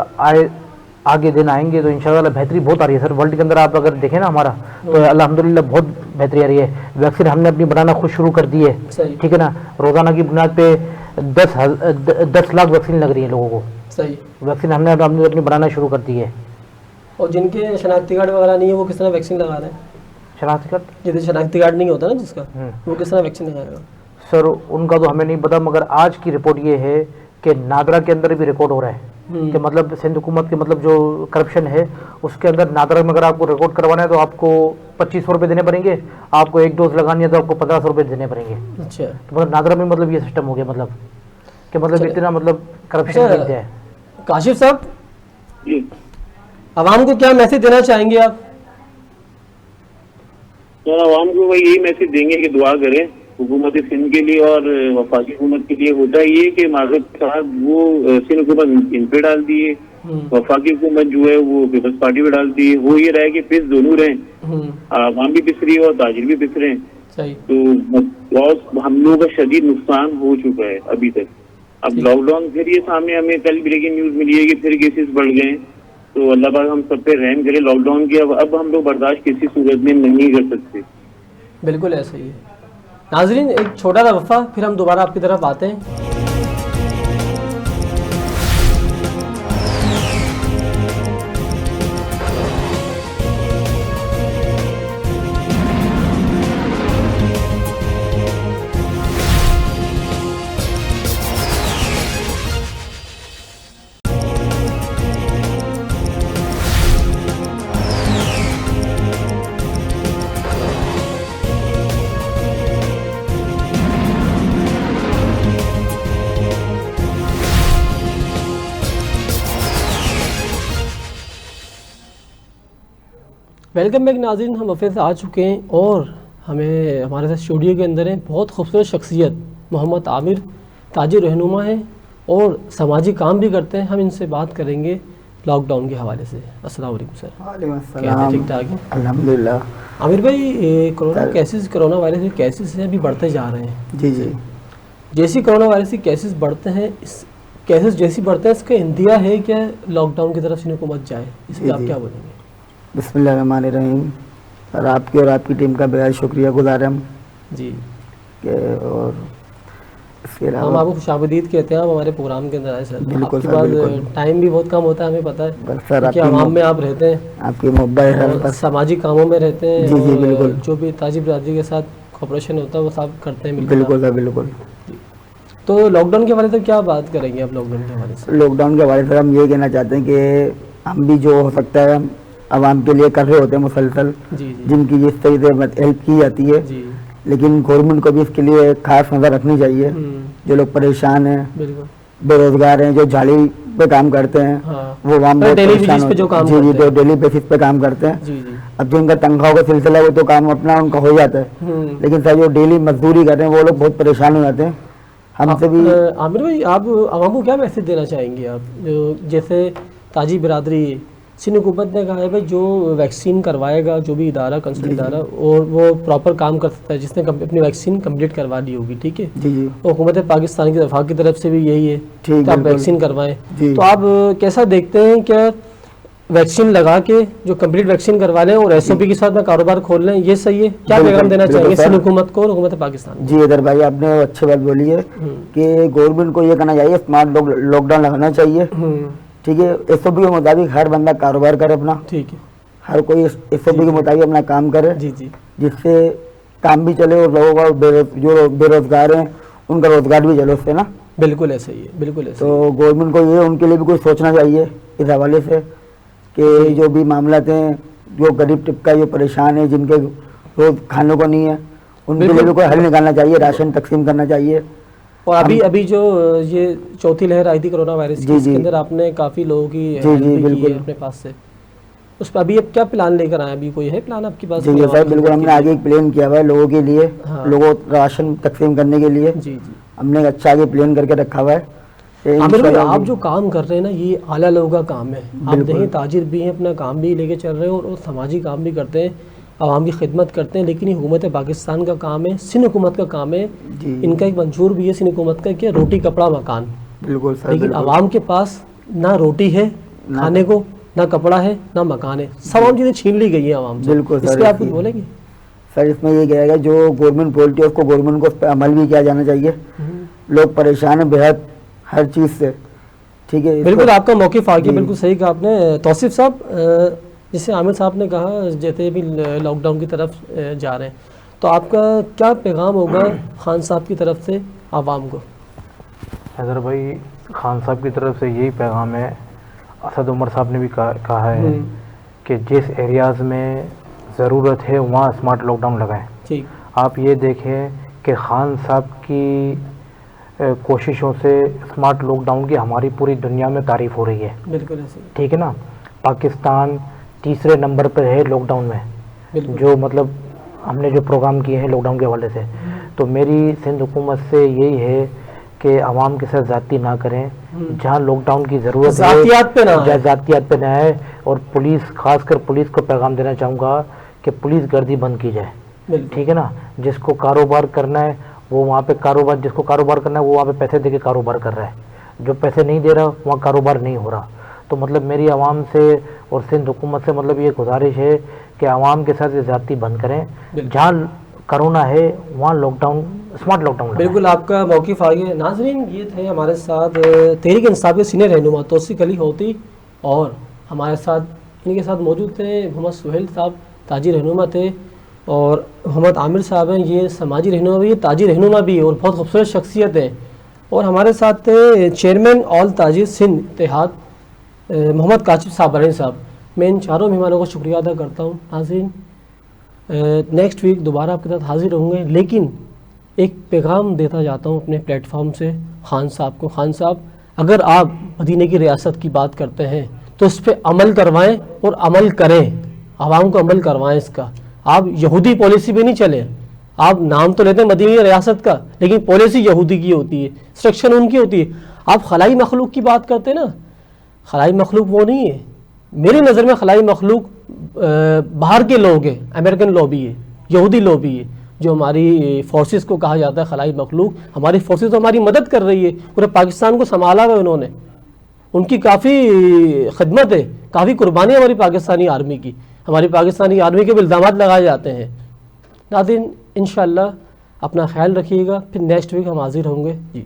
आगे दिन आएंगे तो इंशाल्लाह ताला बेहतरी बहुत आ रही है सर। वर्ल्ड के अंदर आप अगर देखें ना हमारा तो अल्हम्दुलिल्लाह बहुत बेहतरी आ रही है। वैक्सीन हमने अपनी बनाना खुद शुरू कर दी है, सही ठीक है ना। रोज़ाना की बुनियाद पे 10 लाख वैक्सीन लग रही है लोगों को, सही। वैक्सीन हमने अपनी बनाना शुरू कर दी है। और जिनके शनाख्ती कार्ड वगैरह नहीं है वो किस तरह वैक्सीन लगा रहे हैं? शनाख्ती कार्ड जिनके शनाख्ती कार्ड नहीं होता ना जिसका, वो किस तरह वैक्सीन लगाएगा? सर उनका तो हमें नहीं पता, मगर आज की रिपोर्ट ये है कि नादरा के अंदर भी रिकॉर्ड हो रहा है कि मतलब सिंध हुकूमत के मतलब जो करप्शन है उसके अंदर नादरा में अगर आपको रिकॉर्ड करवाना है तो आपको 2500 रुपये देने पड़ेंगे, आपको 1 डोज लगानी है तो आपको 1500 रुपये देने पड़ेंगे। अच्छा, तो मगर नादरा में मतलब ये सिस्टम हो गया, मतलब कि मतलब चलिए। इतना मतलब करप्शन अच्छा, दिखता है। काशिफ साहब जी। आवाम को क्या मैसेज देना चाहेंगे आप? तो आवाम को वही यही मैसेज देंगे कि दुआ करें हुकूमत सिंध के लिए और वफाकी हुकूमत के लिए। होता ये कि माजूद साहब वो सिंध हुकूमत इन पे डाल दिए, वफाकी हुकूमत जो है वो पीपल्स पार्टी पे डाल दिए। हो ये रहा है कि पिस दोनों रहे, आवाम भी पिस रही है और ताजिर भी पिस रहे हैं। सही, तो बहुत हम लोगों का शदीद नुकसान हो चुका है अभी तक। अब लॉकडाउन फिर ये सामने हमें कल ब्रेकिंग न्यूज मिली है कि फिर केसेस बढ़ गए। तो अल्लाह पाक हम सब पे रहम करे। लॉकडाउन की अब हम लोग बर्दाश्त किसी सूरत में नहीं कर सकते। बिल्कुल ऐसा ही है। नाजरीन एक छोटा सा वक्फा, फिर हम दोबारा आपकी तरफ आते हैं। वेलकम बैक नाज़रीन, हम वापस से आ चुके हैं और हमें हमारे साथ स्टूडियो के अंदर है बहुत खूबसूरत शख्सियत मोहम्मद आमिर, ताजिर रहनुमा है और समाजी काम भी करते हैं। हम इनसे बात करेंगे लॉकडाउन के हवाले से। अस्सलाम वालेकुम सर, कैसे हैं? ठीक ठाक है अल्हम्दुलिल्लाह। आमिर भाई, कोरोना वायरस के केसेस हैं अभी बढ़ते जा रहे हैं। जी जी, जैसी कोरोना वायरस के केसेस बढ़ते हैं, इस केसेस जैसी बढ़ते हैं इसका इंदिया है क्या लॉकडाउन की तरफ सिंध हुकूमत जाए? इस पर आप क्या बोलेंगे? बिस्मिल्लाहिर्रहमानिर्रहीम। और आपकी टीम का बेहद शुक्रिया गुजार हम जी, और इसके हम अलावा आपको खुशामदीद कहते हैं, आप हमारे प्रोग्राम के अंदर आए सर। बिल्कुल आपके सर, पास बिल्कुल। टाइम भी बहुत कम होता है, हमें पता है, बस सर क्योंकि आपकी आवाम में आप रहते हैं आपकी मोबाइल है और बस। सामाजिक कामों में रहते हैं। जी, जी, और बिल्कुल। जो भी ताजी बिरादरी के साथ कॉपरेशन होता है वो सब करते हैं। बिल्कुल सर, बिल्कुल। तो लॉकडाउन के हवाले से क्या बात करेंगे आप लॉकडाउन के हवाले से? लॉकडाउन के हवाले से हम ये कहना चाहते हैं कि हम भी जो हो सकता है आवाम के लिए कर रहे होते हैं मुसलसल, जी जी जिनकी जिस तरीके से हेल्प की जाती है, जी लेकिन गवर्नमेंट को भी इसके लिए खास नज़र रखनी चाहिए। जो लोग परेशान हैं, बिल्कुल, बेरोजगार हैं, जो झाड़ी पे काम करते हैं, हाँ वो वहाँ पर डेली परेशान बेसिस पे जो होते काम हैं। जी जी, करते जो डेली बेसिस पे काम करते हैं। जी जी अब जिनका तनख्वाह का सिलसिला है वो तो काम अपना उनका हो जाता है, लेकिन सर जो डेली मजदूरी कर रहे हैं वो लोग बहुत परेशान हो जाते हैं। हमसे भी आमिर भाई, आप आवाम को क्या मैसेज देना चाहेंगे आप, जो जैसे ताजी बिरादरी सिंध हुकूमत ने कहा है भाई जो वैक्सीन करवाएगा, जो भी इदारा कंसर्न इदारा, और वो प्रॉपर काम कर सकता है जिसने अपनी वैक्सीन कंप्लीट करवा ली होगी, ठीक है। जी जी और हुकूमत पाकिस्तान की वफाक की तरफ से भी यही है ठीक, कि आप बिल्कुल। वैक्सीन करवाएं। जी। तो आप कैसा देखते हैं क्या वैक्सीन लगा के जो कंप्लीट वैक्सीन करवा लें और एसओपी के साथ में कारोबार खोल लें, ये सही है? क्या बिल्कुल, पैगाम देना बिल्कुल चाहेंगे सर। सिंध हुकूमत को और हुकूमत पाकिस्तान जी इधर भाई आपने अच्छी बात बोली है कि गवर्नमेंट को ये करना चाहिए, स्मार्ट लॉकडाउन लगाना चाहिए, को? ठीक है। एसओपी के मुताबिक हर बंदा कारोबार करे अपना, ठीक है, हर कोई एसओपी के मुताबिक अपना काम करे, जी जी जिससे काम भी चले और लोगों का जो बेरोजगार हैं उनका रोजगार भी चले उससे ना। बिल्कुल ऐसा ही है, बिल्कुल ऐसा ही तो गवर्नमेंट को ये उनके लिए भी कुछ सोचना चाहिए इस हवाले से कि जो भी मामला हैं, जो गरीब तबका जो परेशान है, जिनके रोज खाने को नहीं है, उनके लिए भी कोई हल निकालना चाहिए, राशन तकसीम करना चाहिए। और अभी जो ये चौथी लहर आई थी कोरोना वायरस की, जी, इसके जी। अंदर आपने काफ़ी लोगों की जी, हेल्प भी की बिल्कुल। है अपने पास से, उस पर अभी अब क्या प्लान लेकर आए? अभी कोई है प्लान आपके पास? जी जी सर, बिल्कुल हमने आगे एक प्लान किया हुआ है लोगों के लिए, हाँ। लोगों को राशन तकसीम करने के लिए जी जी। हमने एक अच्छा आगे प्लान करके रखा हुआ है। ये आमिर भाई, इंशाल्लाह आप जो काम कर रहे हैं ना, ये आला लोगों का काम है। आप बिल्कुल। देखिए ताजिर भी हैं, अपना काम भी लेके चल रहे हैं और समाजी काम भी करते हैं, आवाम की खिदमत करते हैं, लेकिन ये हुकूमत पाकिस्तान का काम है, सिंध हुकूमत का काम है। जी इनका एक मंशूर भी है सिंध हुकूमत का कि रोटी कपड़ा मकान, बिल्कुल सर, लेकिन बिल्कुल। आवाम के पास ना रोटी है खाने को, ना कपड़ा है, ना मकान है, तमाम चीज़ें छीन ली गई हैं आवाम से। बिल्कुल सर, इस पर आप कुछ देखिए। बोलेंगे? सर इसमें ये कहेगा जो गवर्नमेंट पॉलिटी है उसको गवर्नमेंट को उस पर अमल भी किया जाना चाहिए। लोग परेशान हैं बेहद हर चीज़ से, ठीक है। इसको- बिल्कुल आपका मौक़िफ़ आ गया, जी। बिल्कुल सही कहा आपने। तौसीफ साहब, जैसे आमिर साहब ने कहा जैसे भी लॉकडाउन की तरफ जा रहे हैं, तो आपका क्या पैगाम होगा खान साहब की तरफ से आवाम को? हैदर भाई, खान साहब की तरफ से यही पैगाम है, असद उमर साहब ने भी कहा है कि जिस एरियाज़ में ज़रूरत है वहाँ स्मार्ट लॉकडाउन लगाएं। ठीक, आप ये देखें कि खान साहब की कोशिशों से स्मार्ट लॉकडाउन की हमारी पूरी दुनिया में तारीफ़ हो रही है, बिल्कुल ऐसे, ठीक है ना। पाकिस्तान तीसरे नंबर पर है लॉकडाउन में, बिल्कुल जो मतलब हमने जो प्रोग्राम किए हैं लॉकडाउन के हवाले से। तो मेरी सिंध हुकूमत से यही है कि आवाम के साथ ज़्यादती ना करें, जहाँ लॉकडाउन की ज़रूरत है ज़ातियात पे ना आए। ज़ातियात पे ना है। और पुलिस, खासकर पुलिस को पैगाम देना चाहूँगा कि पुलिस गर्दी बंद की जाए, बिल्कुल, ठीक है ना। जिसको कारोबार करना है वो वहाँ पे कारोबार, जिसको कारोबार करना है वो वहाँ पे पैसे दे के कारोबार कर रहा है, जो पैसे नहीं दे रहा वहाँ कारोबार नहीं हो रहा। तो मतलब मेरी आवाम से और सिंध हुकूमत से मतलब ये गुजारिश है कि आवाम के साथ ये ज़्यादती बंद करें, जहाँ कोरोना है वहाँ लॉकडाउन, स्मार्ट लॉकडाउन लगाएं। बिल्कुल आपका मौक़िफ़ आ गया। नाज़रीन, ये थे हमारे साथ तहरीक इंसाफ के सीनियर रहनुमा तौसीफ अली होती, और हमारे साथ इनके साथ मौजूद थे मोहम्मद सुहेल साहब, ताजी रहनुमा थे, और मोहम्मद आमिर साहब हैं, ये समाजी रहनुमा भी है, ताजी रहनुमा भी है और बहुत खूबसूरत शख्सियत हैं। और हमारे साथ थे चेयरमैन ऑल ताजिर सिंध इत्तेहाद मोहम्मद काशिफ साबरानी साहब। मैं इन चारों मेहमानों का शुक्रिया अदा करता हूँ। नाज़रीन, नेक्स्ट वीक दोबारा आपके साथ हाजिर होंगे, लेकिन एक पैगाम देता जाता हूँ अपने प्लेटफॉर्म से खान साहब को। खान साहब, अगर आप मदीने की रियासत की बात करते हैं तो इस पर अमल करवाएं और अमल करें, आवाम को अमल करवाएं इसका। आप यहूदी पॉलिसी पे नहीं चले। आप नाम तो लेते हैं मदीने की रियासत का, लेकिन पॉलिसी यहूदी की होती है, इंस्ट्रक्शन उनकी होती है। आप खलाई मखलूक की बात करते हैं ना, खलाई मखलूक वो नहीं है। मेरी नज़र में खलाई मखलूक बाहर के लोग हैं, अमेरिकन लॉबी है, यहूदी लॉबी है, जो हमारी फोर्सेस को कहा जाता है खलाई मखलूक। हमारी फोर्सेस तो हमारी मदद कर रही है, पूरे पाकिस्तान को संभाला हुआ है उन्होंने, उनकी काफ़ी खिदमत है, काफ़ी कुर्बानी हमारी पाकिस्तानी आर्मी की। हमारी पाकिस्तानी आर्मी के भी इल्ज़ामात लगाए जाते हैं। नाज़रीन, इंशाअल्लाह अपना ख्याल रखिएगा, फिर नेक्स्ट वीक हम हाजिर होंगे जी।